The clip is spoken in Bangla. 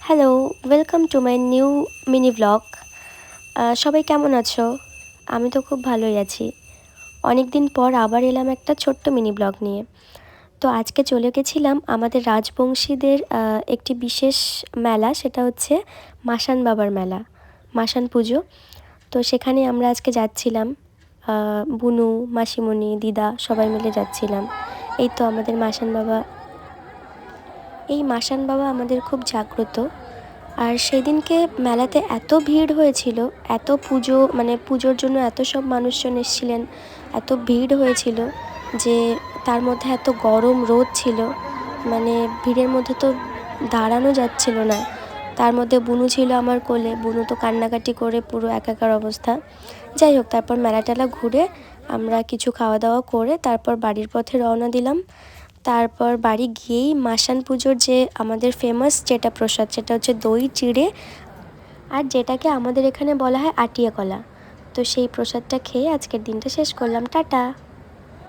Hello, welcome to my new mini blog. সবাই কেমন আছো? আমি তো খুব ভালোই আছি। অনেক দিন পর আবার এলাম একটা ছোট্ট মিনি ব্লগ নিয়ে। তো আজকে চলে গেছিলাম আমাদের রাজবংশীদের একটি বিশেষ মেলা, সেটা হচ্ছে মাসান বাবার মেলা, মাসান পুজো। তো সেখানে আমরা আজকে যাচ্ছিলাম, বুনু, মাসিমণি, দিদা সবাই মিলে যাচ্ছিলাম। এই তো আমাদের মাসান বাবা, এই মাসান বাবা আমাদের খুব জাগ্রত। আর সেদিনকে মেলাতে এত ভিড় হয়েছিল, এত পুজো মানে পুজোর জন্য এত সব মানুষজন এসেছিলেন, এত ভিড় হয়েছিল যে তার মধ্যে এত গরম রোদ ছিল, মানে ভিড়ের মধ্যে তো দাঁড়ানো যাচ্ছিল না। তার মধ্যে বুনু ছিল আমার কোলে, বুনু তো কান্নাকাটি করে পুরো একাকার অবস্থা। যাই হোক, তারপর মেলা টেলা ঘুরে আমরা কিছু খাওয়া দাওয়া করে তারপর বাড়ির পথে রওনা দিলাম। তারপর বাড়ি গিয়েই মাসান পুজোর যে আমাদের ফেমাস যেটা প্রসাদ, সেটা হচ্ছে দই চিড়ে, আর যেটাকে আমাদের এখানে বলা হয় আটিয়া কলা। তো সেই প্রসাদটা খেয়ে আজকের দিনটা শেষ করলাম। টাটা।